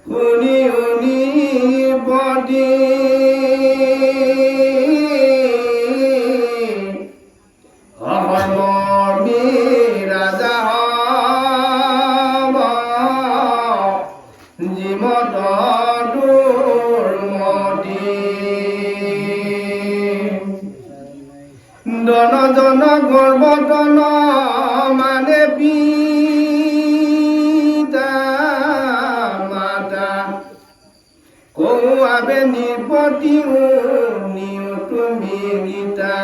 শুনি শুনি পতি অসমী ৰাজা হব জীৱত দুৰ্মতি দন জন গৰ্বতন মানে পিতা মাতা কৌয়াবে নিপতি নিও তুমি গীতা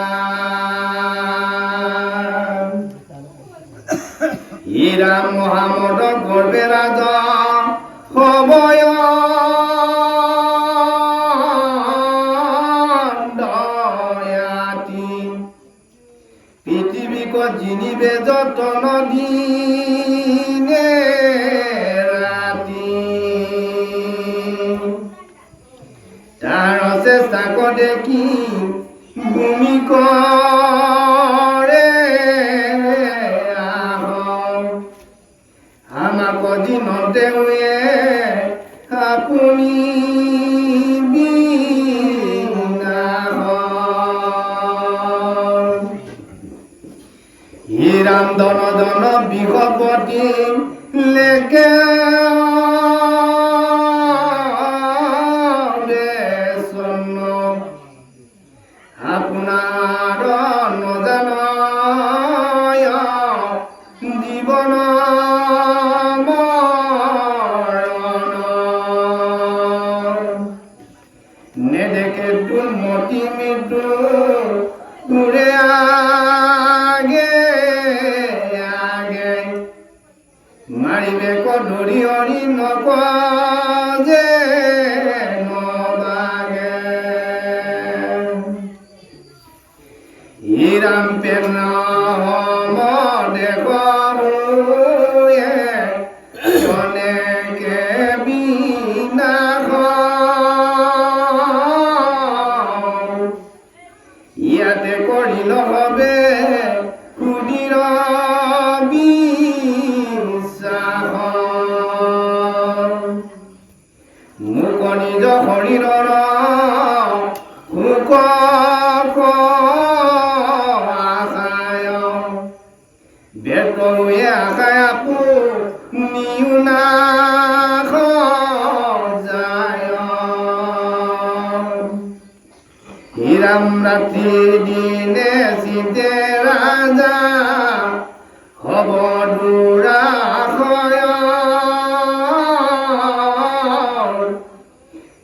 হীৰা মহামদ গৰ্বে ৰাজ সময় দয়াতি পৃথিবীক জিনিবে যতন দিনে ৰাতি তাৰ চেষ্টা দেখি ভূমি কৰে আমাক দিনতে আপুনি হীৰাম দন দন বিঘপতি লেকে আপোনাৰ নজান জীৱন নেদেখে দুৰ্মতি মৃত্যু দূৰে আগে আগে মাৰিবে কধৰি হৰি নকজে নবাগে হীৰাম প্ৰেম দেশ অনেকে বিনাশ ইয়াতে কৰিল হবে সুদীৰ বিশ্বাস মোক নিজ শৰীৰৰ সুখ আশায় বেতয়ে আশায় আপো নিউনাশ যায় হীৰাম ৰাতি দিনে চিতে ৰাজা হব দুৰাশয়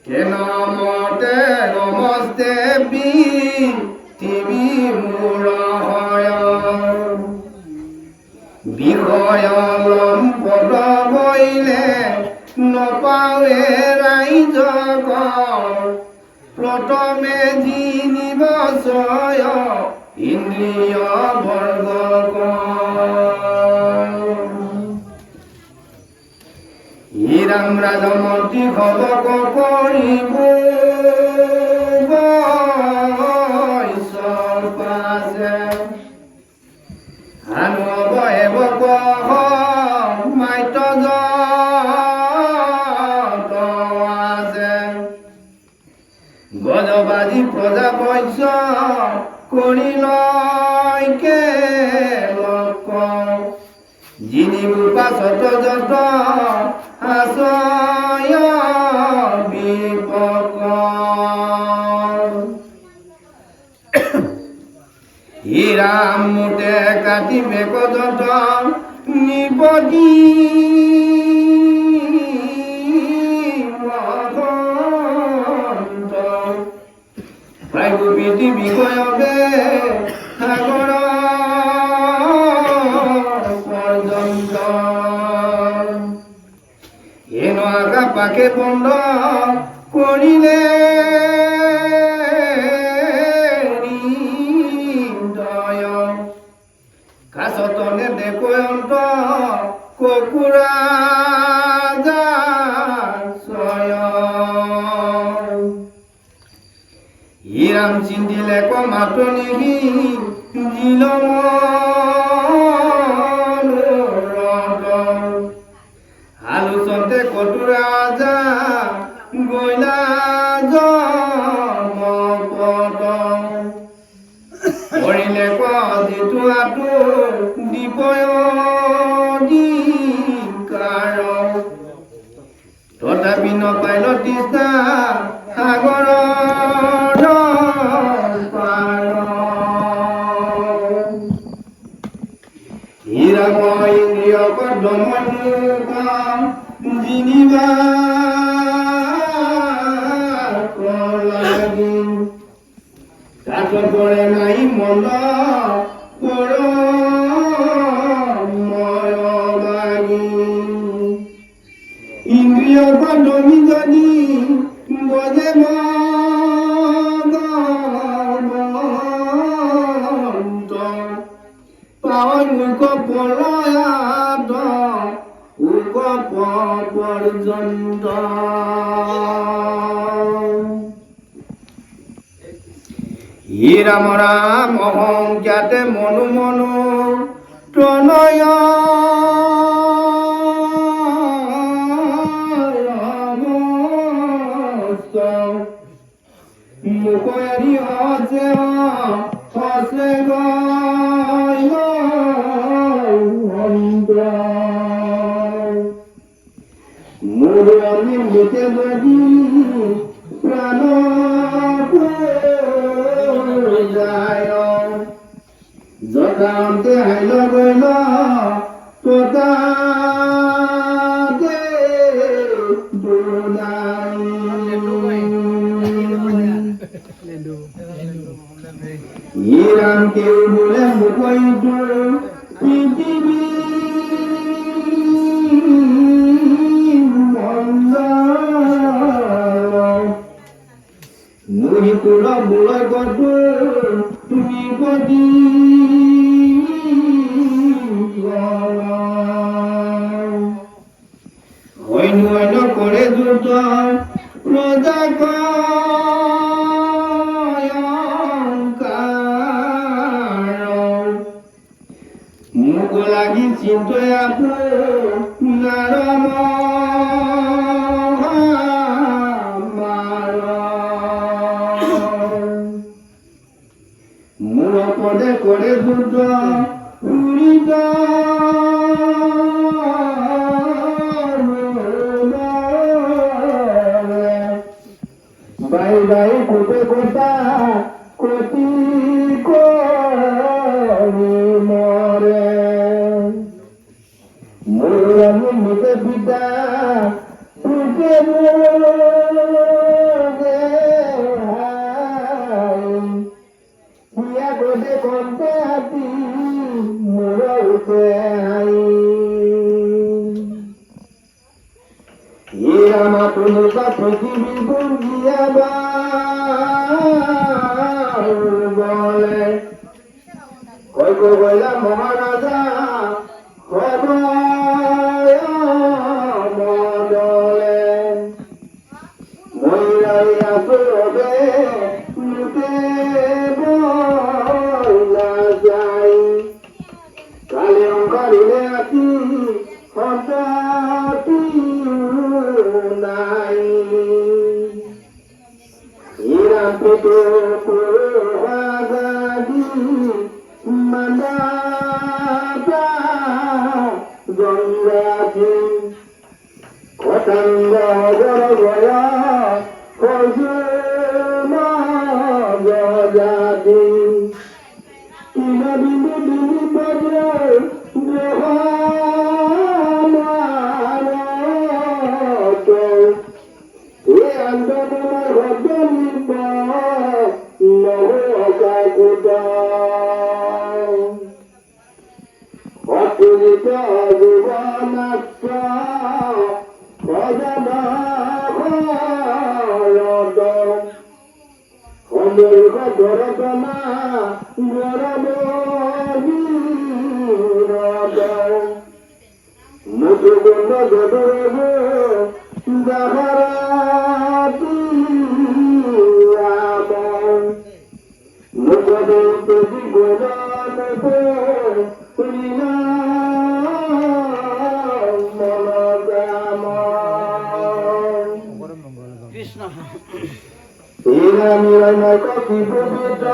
কেন মতে নমস্তে পৃথিৱী মোৰ হয় বিষয় লম্পট বইলে নপাৱে ৰাইজক প্ৰথমে জিনিবচয় ইন্দ্ৰিয় বৰ্গক হীৰাম ৰাজমন্ত্ৰী খবক কৰিব পাছে হানুবক মাইত আছে গজবাজি প্ৰজা বৈশ্য কৰিল লোক যিনিবোৰ পাছত যত আশ্ৰয় বিপক হীৰাম মুঠে কাটিবে কজত নিপতি পৃথিৱী গয়বে সাগৰ পৰ্যন্ত এন আগা পাকে বন্ধ কৰিলে কাছতনে দেখন্ত কুকুৰা হীৰাম চিন্তিলে কমাতনি নীলম আলোচনতে কটুৰা বিন পাইল তিস্তা সাগৰৰ পাৰ হীৰাম ইন্দ্ৰিয়ক দমন জিনিবা লাগিল তাত পৰে নাই মন পৰ ইন্দ্রিয় দমি যদি বজে পাওয়ার মুখ পলয়াত উক পর্যন্ত ই রাম রাম অহংজ্ঞাতে মনু মনু প্রণয় মুখয়ারি হসে হসে মুরলি মুখে যদি প্রাণ যায় যথান্তে হাইল গইল তোতা ইরাম কেউ বলে মুখইত পৃথিবী মুহিপুর বুড় কত তুমি কদি অন্য অন্য করে দ্রুত প্রজা মুখ লাগি চিন্তয় নারম মূল পদে করে দুর্গ উড়িত বাই বাই কোটে কোটা কতি মরে মুরলি মুখে পিতা তুকে হিয়া গোটে কন্তে হাতি মোর উঠে হাই রামা তুলুকা পৃথিবী গুঞ্জিয়া বলে কয় কইলা মহারাজা মদলে মহিলাই আসবে লুটে বলা যাই কালে অঙ্কারিলে আতি হঠাৎ নাই ইরা পেটো আগাদি মান্দাতা গঙ্গাজি কটাঙ্গ গয়া কজমা গজাদি ইনা বিন্দু বিন্দু বজে দেহামারত এ আন্দোলনের ভদ্রিব নবকাকুদ অতুলিত জীবনাত্র প্রজাদ অমূর্খ ধরতনা গরব মুখগন্ধ গদরব যাহারাতি রাম মুখদন্ত জীবন কৃষ্ণ কপি পবিত্র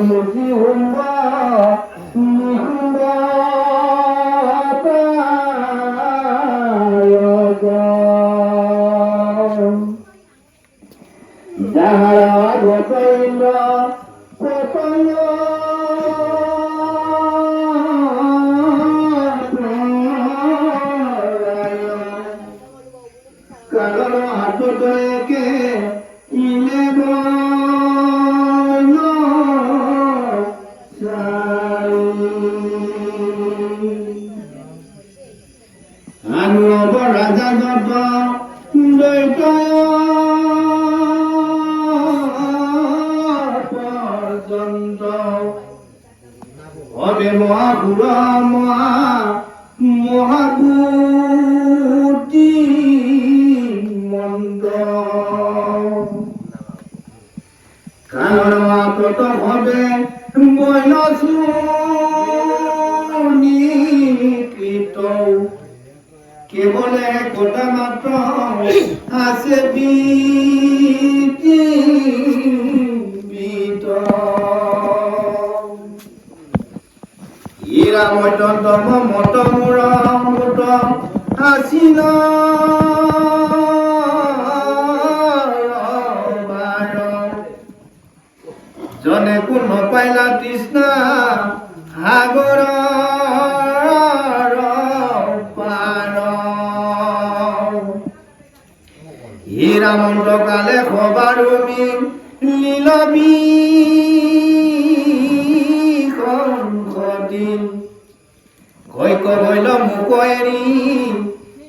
মুজি হুম্বা নিহুম্বা যাহারা গোপাইন্দ্র পতঙ্গ কারণ হাতকে ইলে আমি অবরাজা যত দৈতয় পর্যন্ত হবে মহাপুর মহাবুতি মন্দ কারণ কত হবে বৈনসুনিকৃত কেবলে কটা মাত্র আছে ইরা মতম মতমূর মত আসিল জনে কোন পাইলা তৃষ্ণা সাগৰ পাৰ হীৰামন্ত কালে খবাৰুমি লীলবী দিন কৈক বৈল মুক এৰি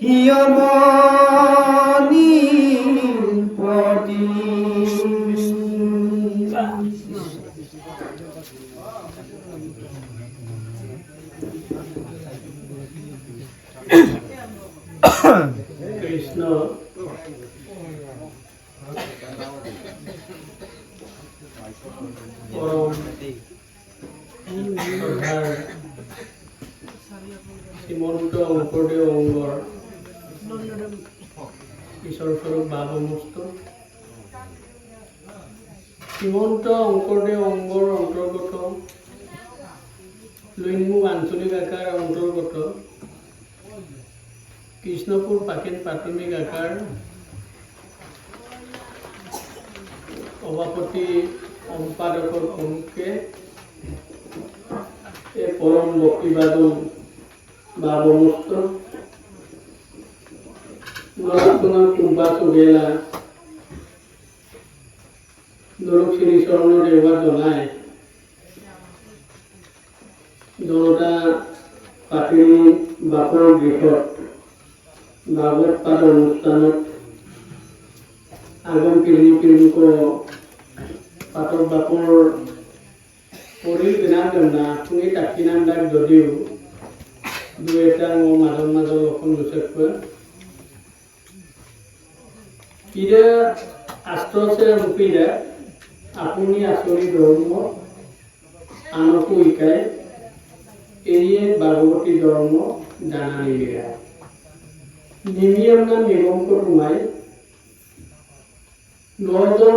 হিয়মনি পতি কৃষ্ণ শ্ৰীমন্ত শংকৰদেৱ অংগৰ ঈশ্বৰস্বৰূপ বাবমস্ত শ্ৰীমন্ত শংকৰদেৱ অংগৰ অন্তৰ্গত লইনমুখ আঞ্চলিক আকাৰ অন্তৰ্গত কৃষ্ণপুৰ পাকিন প্ৰাথমিক আকাৰ সভাপতি সম্পাদকৰ সন্মুখে এই পৰম ভক্তিবাদী বাবমস্ত নৰসোনা কুম্বা চুগেলা দৰক শ্ৰী স্বৰ্ণ দেৱা জনাই জনতা পাতিনি বাপৰ গৃহত ভাগৱত পাঠ অনুষ্ঠানত আগম পিঢ়িক পাঠক বাপৰ পৰিল বিনাম না শুনি তাকি নাম দাগ যদিও দুই এটা মোৰ মাজৰ অসম বিশেষকৈ কিৰে আস্ত্ৰছে ৰূপিৰে আপুনি আচৰি ধৰ্ম আনকো শিকাই এয়ে ভাগৱতী ধৰ্ম জানা নিবিৰা নিমিয়ম নাম নিগমক সোমাই 9জন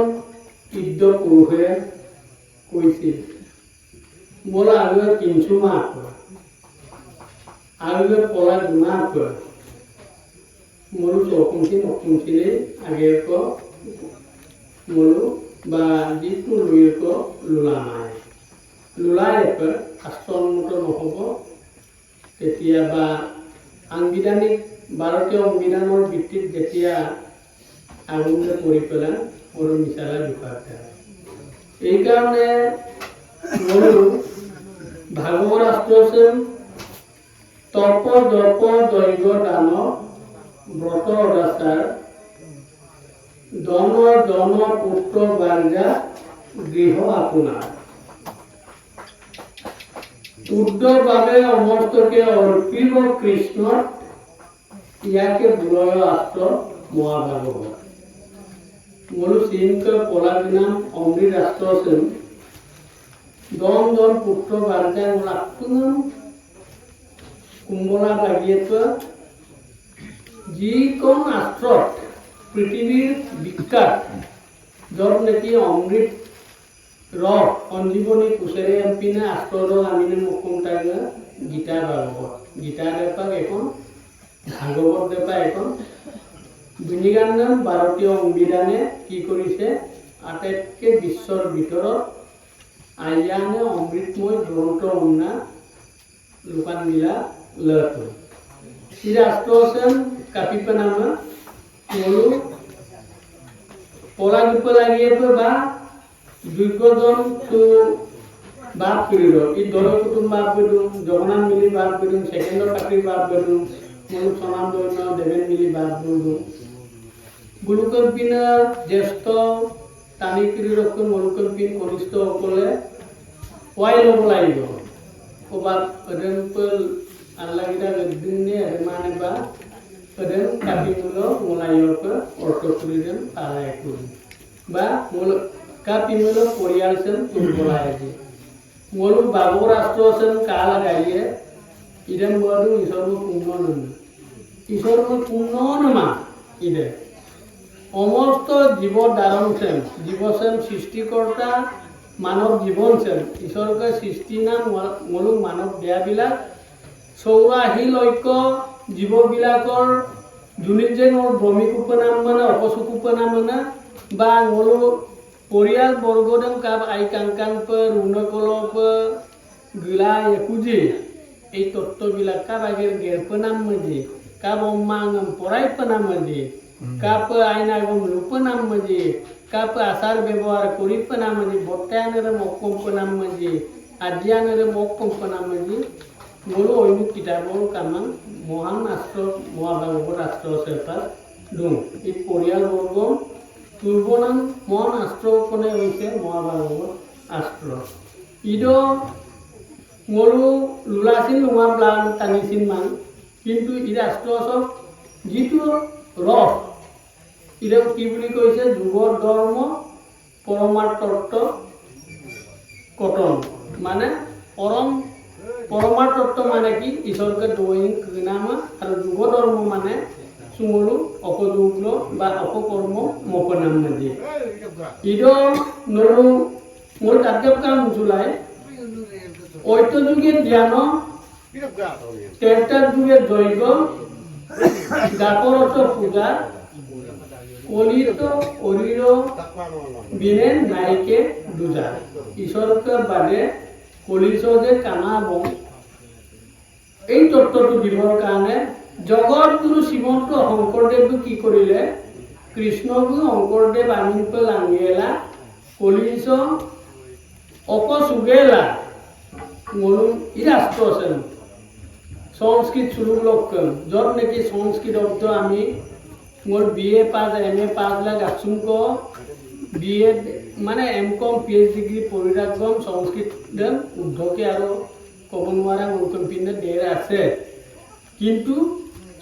বৃদ্ধ পুৰুষে কৈছিল মোলা আৰু 300 মাহ আৰু পলা দুমাহ মোৰো চকুমখিনি আগে মোৰো বা যিটো লুইক লোলা নাই লোলাই শাস্ত্ৰসন্মত নহ'ব তেতিয়া বা সাংবিধানিক ভাৰতীয় সংবিধানৰ ভিত্তিত যেতিয়া আগুনে কৰি পেলাই মোৰ মিছালা দুখাতে এইকাৰণে মোৰো ভাগৱত শাস্ত্ৰ আছে তপ জপ যজ্ঞ দান ব্রত অদাচার জন জন পুত্র বার্যা গৃহ আপনার উদ্ধভাবে অমর্তকে অর্পিব কৃষ্ণ ইয়াকে বুলয় আস্ত মহাভাগবত মোৰো চিন্তা পলাৰ নাম অমৃত ৰাষ্ট্ৰ আছে জন জন পুত্ৰ বাৰ্যা মোৰ আপোনাৰ কুম্বলা লাগিয়ে যিকোন ৰাষ্ট্ৰত পৃথিৱীৰ বিখ্যাত য'ত নেকি অমৃত রথ সঞ্জীবনী কুশেরে এমপিনে আষ্টর আমিনে মুকুমটাইলে গীতা ভাগবত গীতা দেপাক এখন ভাগবত দেপা এখন দুনিগাৰ নাম ভাৰতীয় সংবিধানে কি কৰিছে আটাইতকৈ বিশ্বৰ ভিতৰত আয়ানে অমৃতময় গ্ৰন্থ উন্না লোকান মিলা লয়তো ই ৰাষ্ট্ৰ আছেন কাপিপনামা মলু পলাগিপ লাগিয়ে বা দুইজন তো বাপ করিল ই দল কুটুম বাপ বেদুম জগন্নাথ মিলি বাপ বেদুম সেকেন্ডর কাটির বাপ বেদুম মলু সনাম দৈন্য দেবেন মিলি বাপ বেদুম মুলুকৰ পিনা জ্যেষ্ঠ টানি কৰি ৰক্ষণ মুলুকৰ পিন কনিষ্ঠসকলে পুৱাই ল'ব লাগিব ক'ৰবাত এডেনপল আল্লাগিটা দিনে মানে বা এডেন কাটি মূল মোলাইয়কে অৰ্থ কৰি দেন পালাই কৰি বা মূল কাপি মূল পৰিয়াল যেন তুলবলাই আজি মূল বাবু ৰাষ্ট্ৰ যেন কা লাগাইয়ে ইডেন বৰটো ঈশ্বৰবোৰ পূৰ্ণ নমা ঈশ্বৰবোৰ পূৰ্ণ নমা ইডে সমস্ত জীৱ ধাৰণ চেন জীবচেন সৃষ্টিকৰ্তা মানৱ জীৱন চেন ঈশ্বৰকে সৃষ্টি নাম মূল মানৱ দেহবিলাক 84 লক্ষ জীৱবিলাকৰ যোনে যে মোৰ ভ্ৰমিক উপনাম মানে অপসুক উপনাম মানে বা মূল পৰিয়াল বৰ্গদেম কাব আই কাংকাং পৰ ৰুণকলপ গিলা একুজি এই তত্ত্ববিলাক কাব আগেৰ গেৰপনাম মজি কাব অম্মাঙম পৰাইপনাম মজি কাপ আইনাগম লুপনাম মজি কাপ আচাৰ ব্যবহাৰ কৰিপনাম মজি বটায়ানেৰ মক্কম্পনাম মজি আদিয়ানেৰ মক্কম্পনাম মজি মূল অন্য কিতাবৰ কামান মহান ৰাষ্ট্ৰ মহাভাগৱত ৰাষ্ট্ৰ চেপাৰ দুং এই পৰিয়ালবৰ্গ পূৰ্বনাম মহান ৰাষ্ট্ৰখনে হৈছে মহাভাগৱত ৰাষ্ট্ৰ ইদ মূল লুলাচিন লুমা প্লান টানিচিন মান কিন্তু ই ৰাষ্ট্ৰ চব যিটো ৰথ ইদক কি বুলি কৈছে যুগৰ ধৰ্ম পৰমাৰ্থ কটন মানে পৰমাৰ্থ মানে কি ঈশ্বৰকে দৈনিক নামা আৰু যুগ ধৰ্ম মানে চুমলু অপযুগ্ন বা অপকৰ্ম মকনাম নদী ইদ নলু মোৰ তাতে কাম জুলাই ঐত যুগে জ্ঞান তেৰটাৰ যুগে যজ্ঞ জাপৰত পূজা কলিত অৰিৰ বিনে নাইকে দুজা ঈশ্বৰকে বাদে কলিসদে কানাব এই তত্ত্বটো দিবৰ কাৰণে জগতগুৰু শ্ৰীমন্ত শংকৰদেৱটো কি কৰিলে কৃষ্ণগুৰু শংকৰদেৱ আনিপ লাঙিয়েলা কলিস অকচুগেলা মলুম ই ৰাষ্ট্ৰ আছে সংস্কৃত চুলুক লক্ষণ যত নেকি সংস্কৃত শব্দ আমি মোর BA পাস MA পাস লাগ আছুক BA মানে MCom PhD ডিগ্ৰী পঢ়ি ৰাখম সংস্কৃত উদ্ধকে আৰু ক'ব নোৱাৰা মূৰ্খম পিনে দেৰ আছে কিন্তু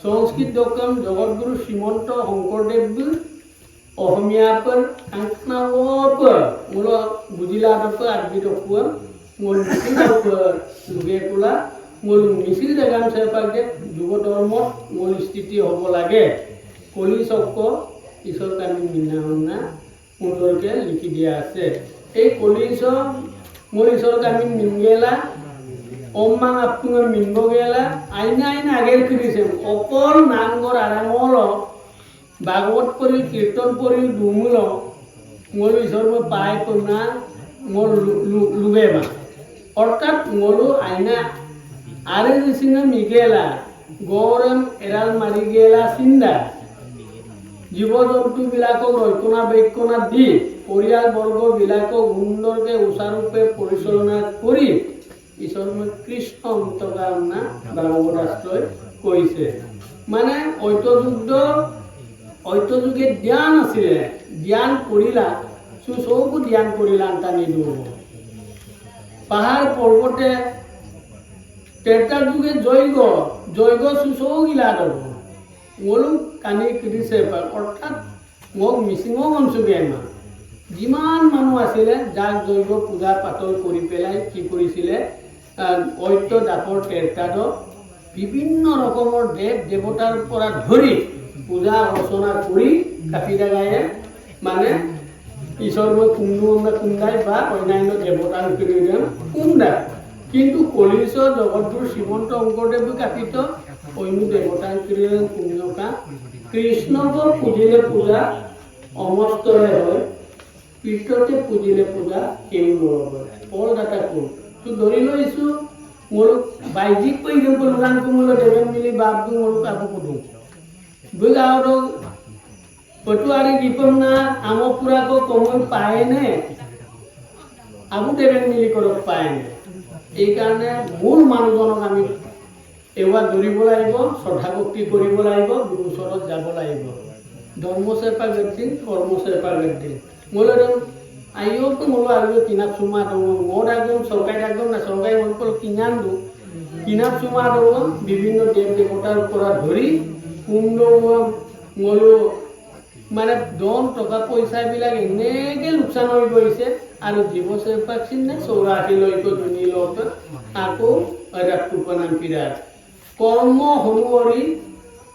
সংস্কৃত দকম জগতগুৰু শ্ৰীমন্ত শংকৰদেৱ অসমীয়া পৰ কাংকনাপ মূল বুজিলাপ আৰবিদপ মূল লুগে কোলা মূল মিছিল দেগান চেপাকে যুৱ ধৰ্মত মূল স্থিতি হ'ব লাগে কলি চক্ৰ ঈশ্বৰ কামি মিনাহনা সুন্দৰকে লিখি দিয়া আছে এই কলিছ মূল ঈশ্বৰ কামি মিনগেলা অম্মাং আপুঙে মিনব গেলা আইনা আগেৰ কৰিছে অকল নামঘৰ আৰামল ভাগৱত পঢ়ি কীৰ্তন পঢ়ি দুমূল মূল ঈশ্বৰ মই পাই পনা মোৰ লুগে মা অৰ্থাৎ মূলো আইনা আৰে সিনে মিগেলা গৌৰম এৰাল মাৰি গেলা চিন্তা জীৱ জন্তু বিলাকক ৰক্ষণাবেক্ষণা দি পৰিয়াল বৰ্গ বিলাকক সুন্দৰকে উচাৰূপে পৰিচালনা কৰি ঈশ্বৰ কৃষ্ণ অন্তকাৰনা ভাগৱত ৰাষ্ট্ৰই কৈছে মানে ঐতযুগে জ্ঞান আছিলে জ্ঞান কৰিলা চবু জ্ঞান কৰিলা টানি দিব পাহাৰ পৰ্বতে তেৰটাৰ যুগে জৈগ চুচৌগিলা দব মলু কানি কিৰিছে অৰ্থাৎ মোক মিচিঙো মনচুগে মা যিমান মানুহ আছিলে যাক জৈগ পূজা পাতল কৰি পেলাই কি কৰিছিলে ঐত্য দাপৰ তেৰটাত বিভিন্ন ৰকমৰ দেৱ দেৱতাৰ পৰা ধৰি পূজা অৰ্চনা কৰি কাপি দাগায়ে মানে ঈশ্বর কুন্দায় বা অন্যান্য দেবতার কুন্দায় কিন্তু কলিশ্বর জগৎগুরু শ্রীমন্ত শঙ্করদেব কাপিত অন্য দেবতার কুন্নকা কৃষ্ণকে পুজিলে পূজা অমস্তরে হয় কৃষ্ণকে পুজিলে পূজা কেউ নরয় অল ডাটা কোন তো ধরি লৈছো মোৰ বাইজিক পই দিম কোলান কুমল দেবেন মিলি বাপ দু মোৰ কাবু কুদু বুগাওটো পটুয়ারি দীপনা আমপুরা को কমল পায় নে আবু দেবেন মিলি করক পায় নে এই কারণে মূল মানুহজনক আমি এবাৰ ধৰিব লাগিব শ্ৰদ্ধা ভক্তি কৰিব লাগিব গুৰু ওচৰত যাব লাগিব ধৰ্ম চেপা ব্যক্তি কৰ্ম চেপা ব্যক্তি মোলৰ আইও তো মোলো আৰু কিনা চুমা দো মোৰ একদম সৰকাৰ একদম না সৰকাৰ মোল কিনান দো কিনা চুমা দো বিভিন্ন দেব দেবতাৰ পৰা ধৰি কুণ্ড মোলো মানে ধন টকা পইচা বিলাক এনেকে লোকচান হৈ গৈছে আৰু জীৱ চেপাক চিনে 84 লৈকে ধুনি লোক আকৌ ৰাতুপনাম পিৰাৰ কৰ্ম হনুৱৰি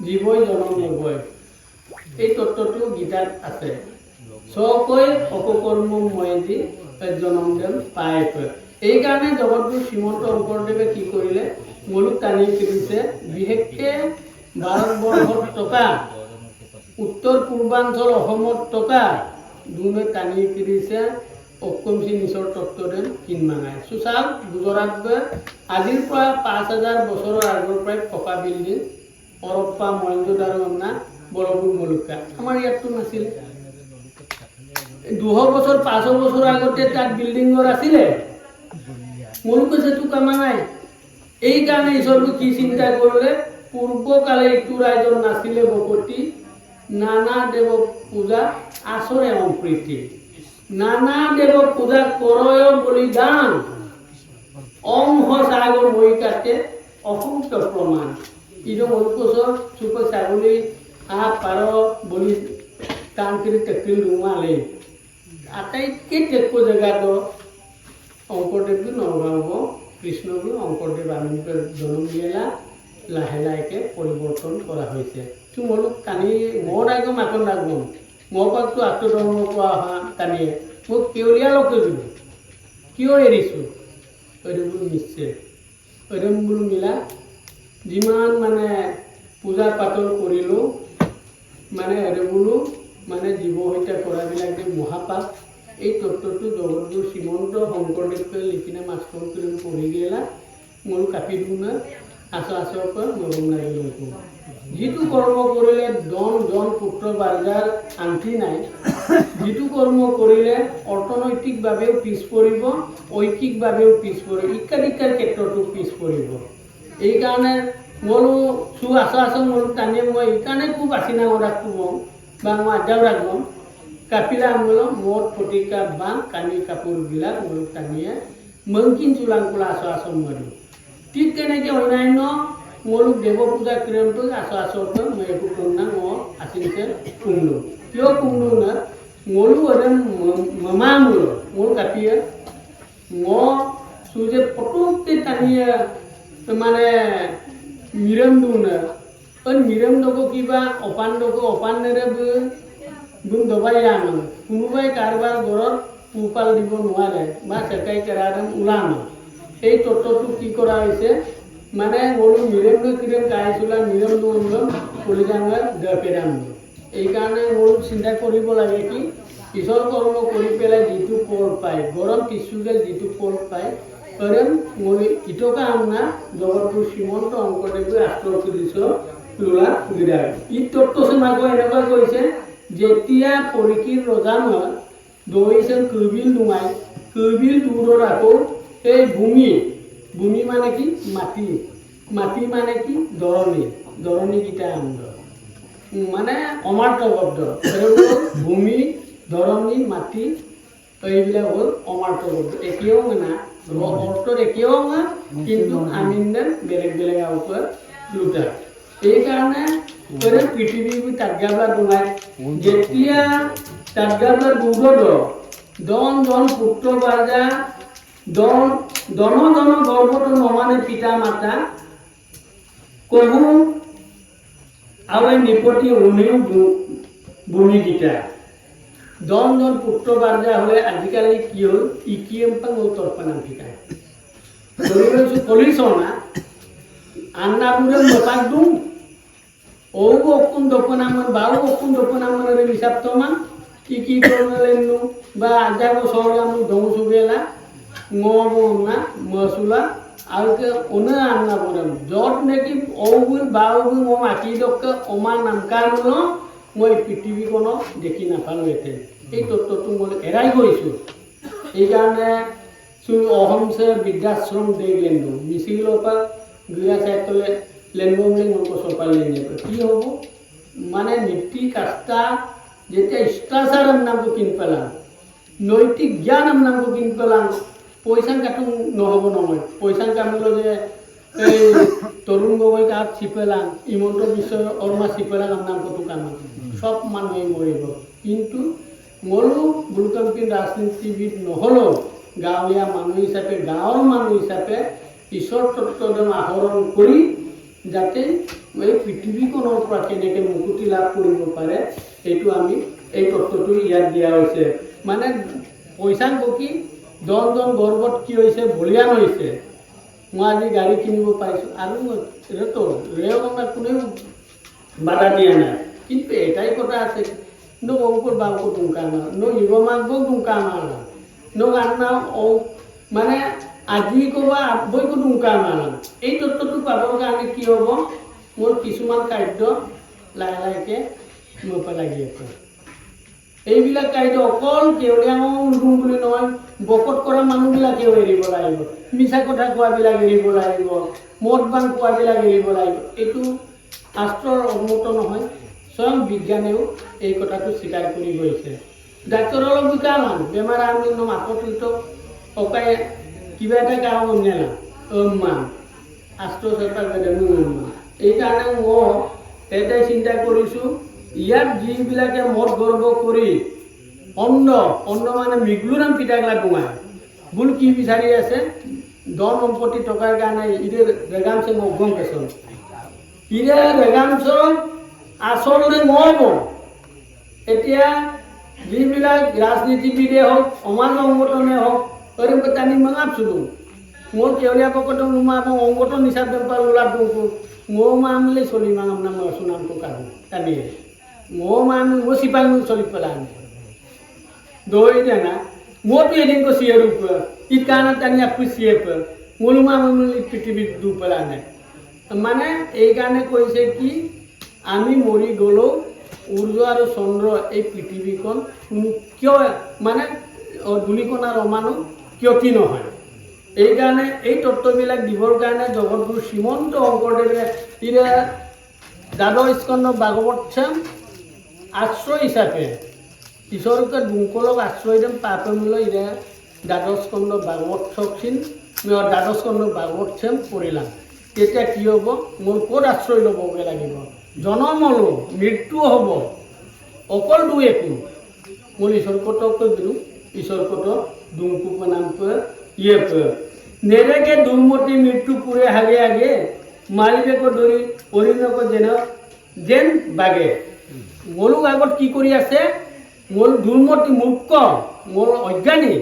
জীৱই জনম নবয় এই তত্ত্বটো গীতাত আছে সকৈ অপকৰ্ম ময়েদি জনমদেন পায় এই কাৰণে জগৎগুৰু শ্ৰীমন্ত শঙ্কৰদেৱে কি কৰিলে মূলক টানি ফিৰিছে বিশেষকে ভাৰতবৰ্ষত টকা উত্তৰ পূৰ্বাঞ্চল অসমত টকা দুনে টানি ফিৰিছে অকমসি নিচৰ তত্ত্বদেন কিনমাঙাই সুচাল গুজৰাট আজিৰ পৰা 5000 বছৰৰ আগৰ পৰাই পকা বিল্ডিং অৰপ্পা মহেঞ্জোদাৰো না বৰগুৰ মুলুকা আমাৰ ইয়াততো নাছিলে 200 বছর 500 বছর আগতে তার বিল্ডিং আছিলে মুলুক সেতু কামা নাই এই কারণে ঈশ্বর কি চিন্তা করলে পূর্বকালে একটু রাইজন নাছিলে বকতি নানা দেব পূজা আসরে অপ্রীতি নানা দেব পূজা করয় বলিদান অংশ সাগর বই কাটে অসংখ্য প্রমাণ ইদো মুলুকসর চুপ ছাগলী হাঁহ পাৰ বলি কাংকিৰি টেকলি ৰুমালে আটাইতকৈ টেকো জেগাটো শংকৰদেৱটো নগাঁও কৃষ্ণগুৰু শংকৰদেৱ আমিনকে জন্ম দিলা লাহে লাহেকে পৰিৱৰ্তন কৰা হৈছে তোমালোক কানি মোৰ আগম আকন লাগম মোৰ পাকটো আত্মধৰ্ম পৰা অহা কানিয়ে মোক কেউলীয়ালৈকে দিব কিয় এৰিছোঁ এইবোৰ নিশ্চয় এইদম বোলো মিলা যিমান মানে পূজা পাতল কৰিলোঁ মানে এৰেবোলো মানে জীৱ হত্যা কৰাবিলাক যে মহাপাপ এই তত্ত্বটো জগৎগুৰু শ্ৰীমন্ত শংকৰদেৱে লিখিনে মাষ্টৰ কৰি পঢ়ি গেলা মোৰ কাপি দিওঁ আচৰ মৰম লাগিল যিটো কৰ্ম কৰিলে জন পুত্ৰ বাজাৰ আন্তি নাই যিটো কৰ্ম কৰিলে অৰ্থনৈতিকভাৱেও পিছ পৰিব ঐকিকভাৱেও পিছ পৰিব ইত্যাদিকাৰ ক্ষেত্ৰতো পিছ পৰিব এইকাৰণে মোলো চু আছো মোলো টানিয়ে মই এইকাৰণে খুব আচিনা ৰাখো বা মই আজাও ৰাখো কাপিলা আমলো মদ ফটিকা বা কানি কাপোৰবিলাক মোলো টানিয়ে মংকিন চোলাংকোলা আছো মাৰো ঠিক তেনেকৈ অন্যান্য মোলো দেৱ পূজা ক্ৰিয়াটো আছো মই একো কন্যা মই আছিলছে কুমলো কিয় কুমলো না মোলো এজন মামা মোলো কাপিয়ে মই চুজে পটককৈ টানিয়ে মানে মিৰম দিওঁ মিৰম দকো কিবা অপান দকো অপানেৰে গুণ দবাই আনো কোনোবাই কাৰোবাৰ ঘৰত পোহপাল দিব নোৱাৰে বা চেকাই কেৰাডম ওলাম এই তত্ত্বটো কি কৰা হৈছে মানে মোৰো মিৰম কিৰম গাই চোলা মিৰম দিওঁ কলিজাঙৰ পেৰাম এইকাৰণে মোৰ চিন্তা কৰিব লাগে কি ঈশ্বৰ কৰ্ম কৰি পেলাই যিটো ফল পায় গৰম কিছুকে যিটো ফল পায় কাৰণ মই ইটকা আমনা জগৎগুৰু শ্ৰীমন্ত শংকৰদেৱে আষ্ট্ৰকৃতিছ লোলা বিৰাট ই তত্ত্ব সমাগো এনেকুৱা কৈছে যেতিয়া পৰীক্ষিত ৰজানৰ দৌৰিছে কবিল ডুমাই কবিল দূৰৰ আকৌ এই ভূমি মানে কি মাটি মানে কি ধৰণীকেইটা আনন্দ মানে অমাৰ্ত শব্দ ভূমি ধৰণী মাটি এইবিলাক হ'ল অমাৰ্ত শব্দ একেও না অৰ্থৰ একেও না কিন্তু আমিনদেৰ বেলেগ বেলেগ আউটৰ দুটা এইকাৰণে পৃথিৱীৰ তাতগাবলা ডুঙাই যেতিয়া তাতগাবলা দুৰ্গত জন পুত্ৰ বাজা জন গৰ্ভত নমানে পিতা মাতা কহু আৰু নিপতি উনিও ভূমিকেইটা জন পুত্ৰ বাৰ্জা হ'লে আজিকালি কি হ'ল ইকিএমপাং তৰ্পণাম শিকায় ধৰি লৈছোঁ পলিচৰ না আন্নাবোৰে মতাক দিওঁ ঔবো অকুন দপনামন বাও অকুন দপনামনের হিসাবতমান কি করলেন বা আজাবো সরগাম দমসুবেলা মবনা মসুলা আর কে ওনা আন্না পড়েন জট নাকি ঔবুল বাউবুল মম আকি দক্কে ওমা নামকারণ মই পৃথিৱীখনক দেখি নাপালোঁ এতে এই তত্ত্বটো মই এৰাই গৈছোঁ এইকাৰণে অসমছে বৃদ্ধাশ্ৰম দেখলেন মিছিলৰ পৰা গুৰা চাইতলে লেনবো বুলি মই কচপাল লেনে কি হ'ব মানে নীতি কাষ্টা যেতিয়া শিষ্টাচাৰৰ নামটো কিনি পেলাম নৈতিক জ্ঞানৰ নামটো কিনি পেলাম পইচা কাটো নহ'ব নহয় পইচা কামিলে যে এই তৰুণ গগৈ কাক চিপেলাম ইমন্ত বিশ্ব শৰ্মা চিপেলাম নামটো কাম সব মানুহে মৰিব কিন্তু মৰো বুলকাম্পিন ৰাজনীতিবিদ নহ'লেও গাঁৱলীয়া মানুহ হিচাপে গাঁৱৰ মানুহ হিচাপে ঈশ্বৰ তত্ত্বজন আহৰণ কৰি যাতে এই পৃথিৱীখনৰ পৰা কেনেকৈ মুকুতি লাভ কৰিব পাৰে এইটো আমি এই তত্ত্বটো ইয়াত দিয়া হৈছে মানে পইচা বকি জন গৰ্বত কি হৈছে বলিয়ান হৈছে মই আজি গাড়ী কিনিব পাৰিছোঁ আৰু ৰেটো ৰেওকমে কোনেও বাধা দিয়া নাই কিন্তু এটাই কথা আছে নো অংকুর বাবুকো দুমকা মারা নো ইবমাকবো দুমকা মারা নো আন্না ও মানে আজি কবা আব্বইকো দুমকা মাৰা এই তত্ত্বটো পাবৰ কাৰণে কি হ'ব মোৰ কিছুমান কাৰ্য লাহে লাহেকৈ মোৰ পৰা লাগি আছে এইবিলাক কাৰ্য অকল কেৱলীয়া উদুম বুলি নহয় বকত কৰা মানুহবিলাকেও এৰিব লাগিব মিছা কথা কোৱাবিলাক এৰিব লাগিব মদ বান কোৱাবিলাক এৰিব লাগিব এইটো শাস্ত্ৰৰ অন্মত নহয় স্বয়ং বিজ্ঞানেও এই কথাটো স্বীকাৰ কৰি গৈছে ডাক্তৰ অলপ বুকালাম বেমাৰ আমি আপত্তিত অকাই কিবা এটা কাম নেলাম মা আস্ত্ৰ চেপাৰ মা এইকাৰণে মই এটাই চিন্তা কৰিছোঁ ইয়াত যিবিলাকে মদ গৰ্ব কৰি অন্ধ মানে মৃগলুৰাম পিতাগলা ডুঙাই বুল কি বিচাৰি আছে ধন সম্পত্তি টকাৰ কাৰণে ইৰে ৰেগামছে মগম পেচন ইৰে ৰেগামছৰ আচলতে নহ'ব এতিয়া যিবিলাক ৰাজনীতিবিদে হওক সমাজ সংগঠনে হওক ওরকম টানি মাঙাপছিল মোর কেউলিয়া পকট নুমা অঙ্গঠন হিসাবে ওলা টুকু মো মামলে চলি মাঙাম না মোর সুনামটো কারণ টানিয়ে মো মাম মো সিপাং চলি পেলান দই দেনা মোটো এদিন কো সিয়ের উপর ই কানা টানি আপনি সিয়েপ মোলুমা মামলে পৃথিবী দু পেলানে মানে এই কারণে কইছে কি আমি মরি গ'লেও সূৰ্য আৰু চন্দ্ৰ এই পৃথিৱীখন কোনো কিয় মানে ধূলিকণা ৰমানো ক্ষতি নহয় এইকাৰণে এই তত্ত্ববিলাক দিবৰ কাৰণে জগতগুৰু শ্ৰীমন্ত শংকৰদেৱে ইৰে দ্বাদশ স্কন্ধ ভাগৱতম আশ্ৰয় হিচাপে ঈশ্বৰকে দুংকলক আশ্ৰয় দিম পাপমূল্য ইৰে দ্বাদশ স্কন্ধ ভাগৱত চকচিন দ্বাদশ স্কন্ধ ভাগৱতম পঢ়িলাম তেতিয়া কি হ'ব মোৰ ক'ত আশ্ৰয় ল'বগৈ লাগিব জনম হলো মৃত্যু হ'ব অকল দুই একো মোৰ ঈশ্বৰ কটকৈ দিলোঁ ঈশ্বৰ কট দুমকু নাম ইয়ে নেরেকে দুর্মতি মৃত্যু পুরে হাগে আগে মারিবেক ধরি অরিণক যেন বাগে মোলুক আগত কি কৰি আছে মোল দুৰ্মতি মূৰ্খ মোল অজ্ঞানী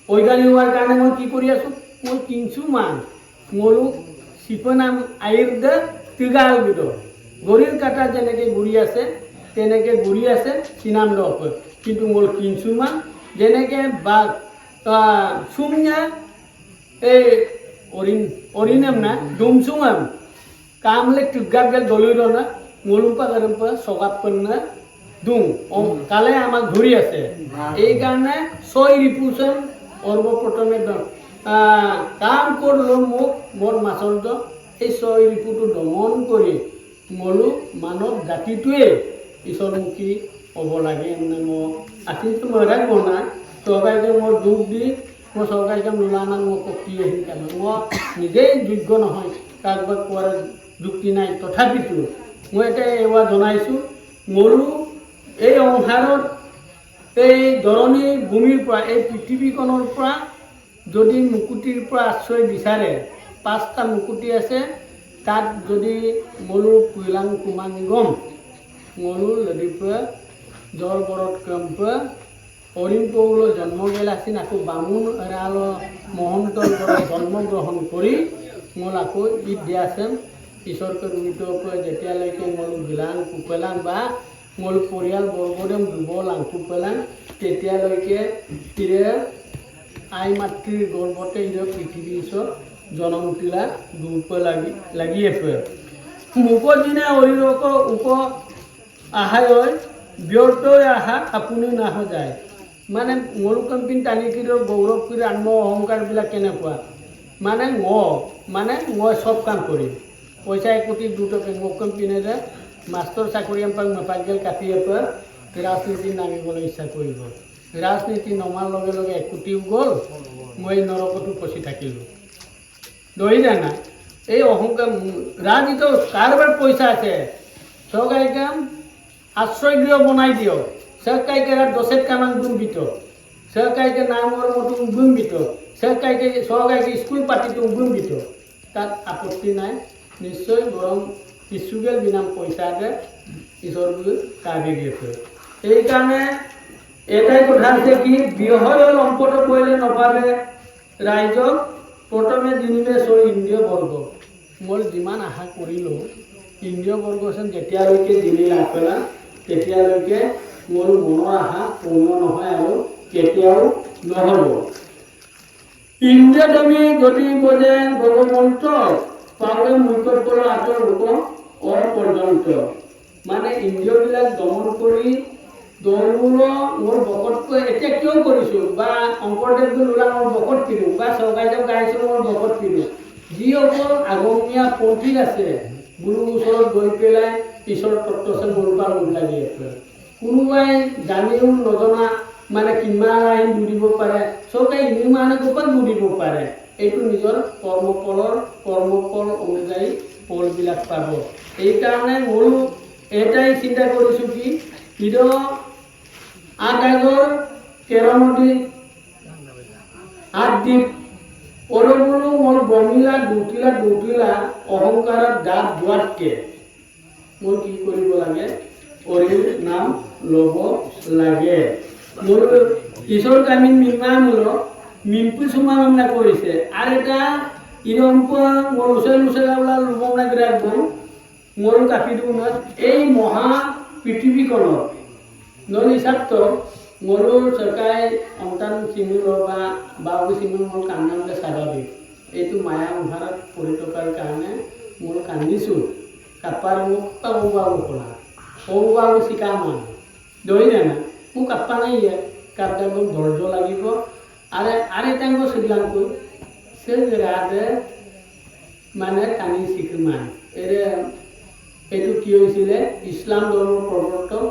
হোৱাৰ কাৰণে মই কি কৰি আছোঁ মই কিনছো মান মোলুক চিপনাম আয়ুৰ্দে তিগাল বিদ গৰিৰ কাটা যেনেকৈ ঘূৰি আছে তেনেকৈ ঘূৰি আছে চিনাম দক কিন্তু মোল কিনছো মান যেনেকৈ বাঘ চুমনা এই অরিণাম না দুমসুঙাম কামলে টুগাপ গেল দলির না মলুম্পা গরম্পা সগাপন্না দুম কালে আমাক ঘূৰি আছে এই কাৰণে ছয় ৰিপুচন সৰ্বপ্ৰথমে কাম কৰিলোঁ মোক মোৰ মাচলটো এই ছয় ৰিপুটো দমন কৰি মলো মানৱ জাতিটোৱে ঈশ্বৰমুখী হ'ব লাগে মানে মই আছিলটো মই ৰাখিব না চৰকাৰে মোৰ দুখ দি মই চৰকাৰী কাম নোলানান মই পকি আহিম কাৰণে মই নিজেই যোগ্য নহয় কাৰোবাক কোৱাৰ যুক্তি নাই তথাপিতো মই এতিয়া এবাৰ জনাইছোঁ মোৰো এই সংসাৰত এই ধৰণী ভূমিৰ পৰা এই পৃথিৱীখনৰ পৰা যদি মুকুটিৰ পৰা আশ্ৰয় বিচাৰে 5টা মুকুটি আছে তাত যদি মোৰো কুইলাং কুমাং নিগম মোৰো লদিপা জল বৰত ক্ৰম্প অৰিণ পৌল জন্ম গেল আছিল আকৌ বামুণ এৰাল মহন্তৰ পৰা জন্মগ্ৰহণ কৰি মোৰ আকৌ ঈদ দিয়া আছে ঈশ্বৰকে ৰুইটোকৈ যেতিয়ালৈকে মোৰ বিলাং কুপেলাং বা মোৰ পৰিয়াল বৰ্গৰে ডুব লাংকু পেলাং তেতিয়ালৈকে ইৰে আই মাতৃৰ গৰ্ভতে ইৰে পৃথিৱী ঈশ্বৰ জনম তিলা দুপ লাগি আছে মুখৰ দিনে অৰিৰক উপ আহায় ব্যৰ্থ আহা আপুনি নাহ যায় মানে মৰু কম্পিন টানিকিৰৰ গৌৰৱ কৰি আত্ম অহংকাৰবিলাক কেনেকুৱা মানে মই চব কাম কৰিম পইচা 1 কোটি 2 টকা মোক কম্পিনেৰে মাষ্টৰ চাকৰি এম্পাক নাপাগেল কাটি এপাৰ ৰাজনীতি নামিবলৈ ইচ্ছা কৰিব ৰাজনীতি নমাৰ লগে লগে 1 কোটিও গ'ল মই নৰকতো ফচি থাকিলোঁ দহি জানা এই অহংকার রাজনীতি কারবার পয়সা আছে সরকারি কাম আশ্রয় গৃহ বনাই দিও সরকারিকে 10 কামান গুণবিত সরকারিকে নামৰ মতো গুণবিত সরকারিকে স্কুল পাতিটো গুণবিত তাত আপত্তি নাই নিশ্চয় বরং কিছুগেল বিনাম পয়সাতে ঈশ্বরগুলো কাজে গেছে এইকাৰণে এটাই কথা আছে কি বিহয় লম্পট কৰিলে নপালে ৰাইজক প্ৰথমে দিনিবে সৈ ইন্দ্ৰিয় বৰ্গ মই যিমান আশা কৰিলোঁ ইন্দ্ৰিয় বৰ্গচোন যেতিয়ালৈকে দিনি নাপেলা তেতিয়ালৈকে মোৰ মনৰ আশা পূৰ্ণ নহয় আৰু কেতিয়াও নহ'ব ইন্দ্ৰিয় তুমি যদি বোলে ভগৱন্ত পালে মুখৰ পৰা আঁতৰ হ'ব অপৰ্যন্ত মানে ইন্দ্ৰিয়বিলাক দমন কৰি দৌৰ মোৰ বকতকৈ এতিয়া কিয় কৰিছোঁ বা শংকৰদেৱটো ল'ৰা মোৰ বকত কিনো বা চৰকাৰীদেৱ গাইছিলোঁ মোৰ বকত কিনো যিসকল আগমীয়া পন্থী আছে গুৰুৰ ওচৰত গৈ পেলাই ঈশ্বৰ তত্ত্বচে মোৰ পৰা লোভ লাগি আছে কোনোবাই জানিও নজনা মানে কিমান আইন বুজিব পাৰে চৰকাৰে ইমানে ক'ৰবাত বুজিব পাৰে এইটো নিজৰ কৰ্মফল অনুযায়ী ফলবিলাক পাব এইকাৰণে মোৰ এটাই চিন্তা কৰিছোঁ কি ঈদ আকাশৰ 13 নদী 8 দ্বীপ অৰগুৰু মোৰ বমিলা দুটিলা অহংকাৰত দাঁত যোৱাতকে মোৰ কি কৰিব লাগে অৰিৰ নাম ল'ব লাগে মোৰ ঈশ্বৰ কামিন মিমামূল মিম্পু সুমামনা কৰিছে আৰু এটা ইৰম্প মোৰ ওচৰে ওলা লুবনা ৰাখব মোৰ কাপি দিওঁ এই মহা পৃথিৱীখনত নলিছাত্ত মোৰো চৰকাৰে সন্তান চিমুল বা বাবু চিমুল মোৰ কান্দাবলৈ স্বাভাৱিক এইটো মায়া অন্ধাৰত পৰি থকাৰ কাৰণে মোৰ কান্দিছোঁ কাপাৰ মোক বাবু ক'লা সৰু বাবু চিকা মান দহি জানা মোক কাপ্পা নাই ইয়াত কাপটা মোক ধৈৰ্য লাগিব আৰু এটাংগ শ্ৰীলংকু সে জেগাতে মানে কানি শিকমান এইটো কি হৈছিলে ইছলাম ধৰ্মৰ প্ৰৱৰ্তক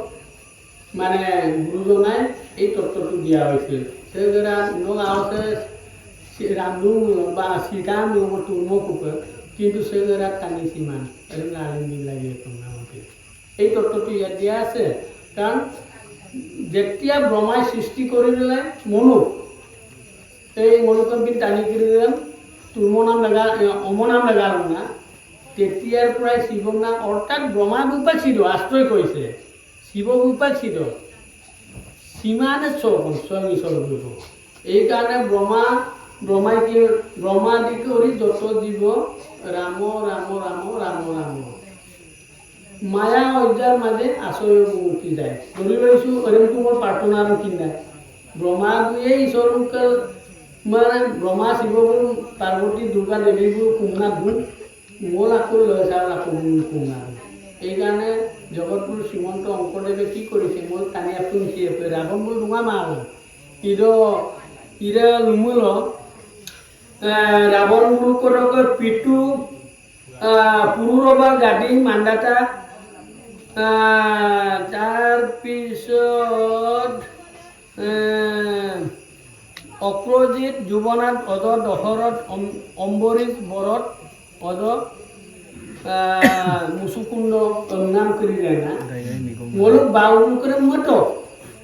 মানে গুৰুজনাই এই তত্ত্বটো দিয়া হৈছিল সেইদৰে মোক আগতে ৰান্ধো বা চিকাম তুৰ্মকূপে কিন্তু সেইদৰে কান্দিছি মান আলিমি লাগি নামতে এই তত্ত্বটো ইয়াত দিয়া আছে কাৰণ যেতিয়া ব্ৰহ্মাই সৃষ্টি কৰিলে মনুক এই মনুকম্পিত টানি কিৰিলে তুৰ্মনাম অমনাম লগাল না তেতিয়াৰ পৰাই শিৱনাম অৰ্থাৎ ব্ৰহ্মা বিপাক্ষিত আশ্ৰয় কৰিছে শিৱ বিপাক্ষিত সীমানে স্বয়ং ঈশ্বৰ কৰিব এইকাৰণে ব্ৰহ্মাই কি ব্ৰহ্মাদি কৰি যত জীৱ ৰাম ৰাম ৰাম ৰাম ৰাম মায়া অজ্ঞাৰ মাজে আশ্ৰয় মুক্তি যায় ধৰি লৈছোঁ অৰিমটো মোৰ প্ৰাৰ্থনা আৰু কিনা ব্ৰহ্মাগুৰিয়ে ঈশ্বৰক মানে ব্ৰহ্মা শিৱগুৰু পাৰ্বতী দুৰ্গা দেৱীবোৰ কুমনা গুণ মোৰ আকৌ লৈ যাওঁ আকৌ কুমনা এইকাৰণে জগতগুৰু শ্ৰীমন্ত শংকৰদেৱে কি কৰিছে মোৰ কানি আপু নিচি আছে ৰাৱণবোৰ ডুঙা মাল ইৰে লুমুল ৰাৱণগুৰুকৰ পিঠু পুৰুৰবা গাদী মান্দাতা তাৰপিছত অক্ৰজিত যুৱনাথ অজ দশৰথ অম্বৰীশ বৰত অজ মুচুকুণ্ড নাম কৰি যায় না মলুক বাউল কৰে মতো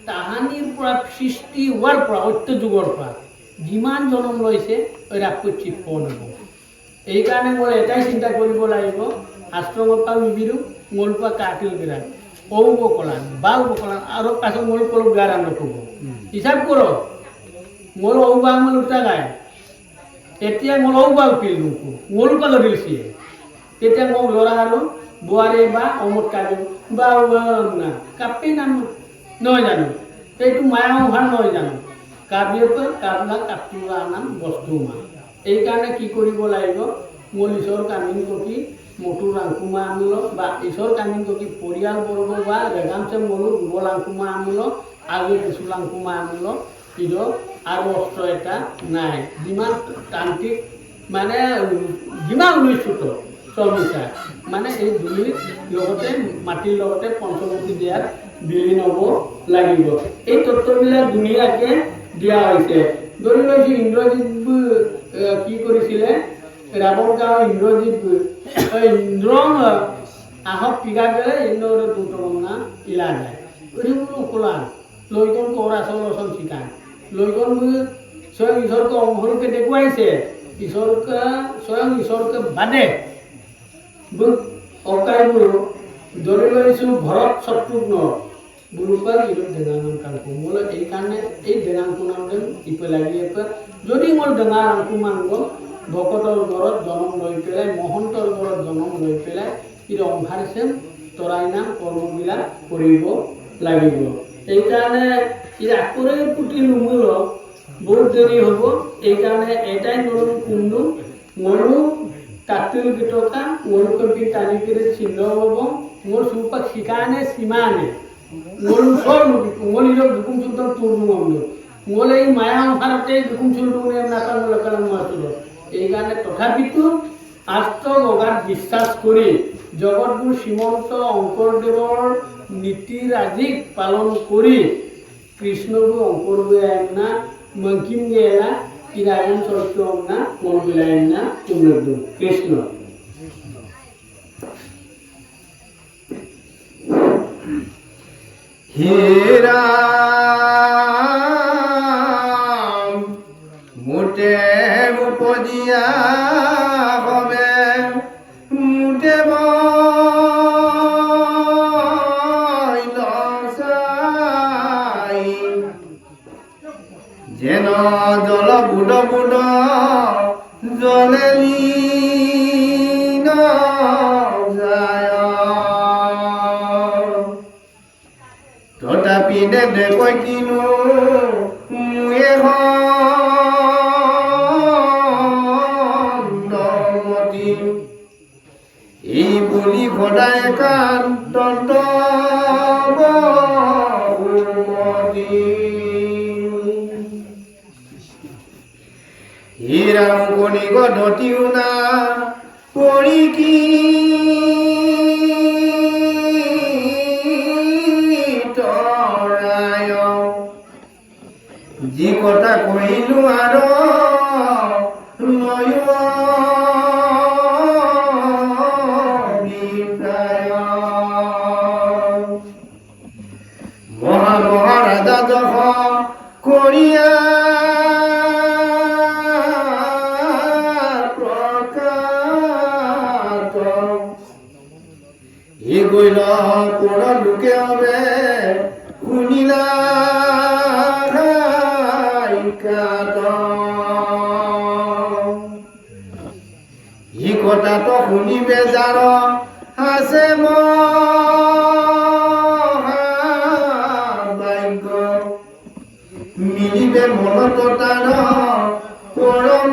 তাহানিৰ পৰা সৃষ্টি হোৱাৰ পৰা অত্যযুগৰ পৰা যিমান জনম লৈছে ৰাপচ্ছিত পোৱা নহ'ব এইকাৰণে মই এটাই চিন্তা কৰিব লাগিব আশ্ৰমৰ পৰা নিবিৰো মোৰ পৰা কাটিল বিৰাট ঔব কলান বাউ কলান আৰু পাছত মোৰ কলো গাৰ আৰম্ভ কৰিব হিচাপ কৰক মোৰ ঔবা মোৰ উঠা গায় এতিয়া মোৰ ঔবা উঠিল মোৰো পালো দিছে তেতিয়া মোক ল'ৰা আৰু বোৱাৰী বা অমুক কাজু বা না কাপেই নাম নহয় জানো এইটো মায়া অহাৰ নহয় জানো কাবিয়তৰ কাবলা কাপটোৰা নাম বস্তু মা এইকাৰণে কি কৰিব লাগিব মোৰ ঈশ্বৰ কামিন কটি মটুৰ ৰাংকুমা আনিল বা ঈশ্বৰ কামিন কটি পৰিয়ালবৰ্গ বা ৰেগামছে মোৰো ৰুব লাংকুমা আনিল আগে কিছু লাংকুমা আনিল কিন্তু আৰু অস্ত্ৰ এটা নাই যিমান তান্ত্ৰিক মানে যিমান ঊনৈছশত চবিছা মানে এই ধূলিৰ লগতে মাটিৰ লগতে পঞ্চমুখী দিয়াত বিলীন হ'ব লাগিব এই তত্ত্ববিলাক ধুনীয়াকৈ দিয়া হৈছে ধৰি লৈছোঁ ইন্দ্ৰজিৎ কি কৰিছিলে ৰাৱণ গাঁও ইন্দ্ৰজিৎ ইন্দ্ৰ আহক পিগা গেলে ইন্দ্ৰ দুটনা ইলা যায় ওইগুলো কোলান লৈকন কৌৰা চলচন শিকায় লৈকন স্বয়ং ঈশ্বৰকে অংশৰূপে দেখুৱাইছে ঈশ্বৰকে স্বয়ং ঈশ্বৰকে বাদে অকাইবোৰ ধৰি লৈছোঁ ভৰত শত্ৰুঘ্ন বুৰুকাৰ ইটো ডেঙানাম কাংকু মোলৈ এইকাৰণে এই ডেঙাংকু নাম যেন ইপে লাগি যদি মোৰ ডেঙা ৰাংকু মাংগ ভকতৰ ঘৰত জনম লৈ পেলাই মহন্তৰ ঘৰত জনম লৈ পেলাই ই অংশাৰছে তৰাই নাম কৰ্মবিলাক কৰিব লাগিব এইকাৰণে ই আকৰে পুতি নুমূল বহুত দেৰি হ'ব এইকাৰণে এটাই নৰম কুণ্ডু মোৰো কাতিল গীতকা মোৰো কবি কালিকিৰে চিহ্ন হ'ব মোৰ চৌপাক শিকানে সীমানে মোর সব মোর ইলো দুকুম সুলতান তুরনু আমলো মোল এই মায়া অংশারতে দুকুম সুলতান নাকা মোলাকালাম মাতুল এই গানে তথাপিতো আস্ত অগাধ বিশ্বাস কৰি জগতগুৰু শ্ৰীমন্ত শংকৰদেৱৰ নীতি ৰাজিক পালন কৰি কৃষ্ণগুৰু শংকৰগুৰু আইনা মঙ্কিম গেলা ইৰাগন চৰিত্ৰ না মনবিলাইনা তুমৰদু কৃষ্ণ হে রাম মোটে উপজিয়া হবে মোটে বসাই যেন জল বুড বুড জলেলি তথাপিনে দেখো কিনো মুয়ে হমতি এই বলি সদায় কান্ত হীৰাম কণিক ধতিও না পৰি কি যি কথা কহিলো আৰু মহামহাৰাজা যশ কৰিয়া প্ৰকাশ ই গৈল পৰ লোকে হবে শুনিলা ই কথা তো শুনিবে যাৰ আছে মহাভাগ্য মিলিবে মনত তাৰ পৰম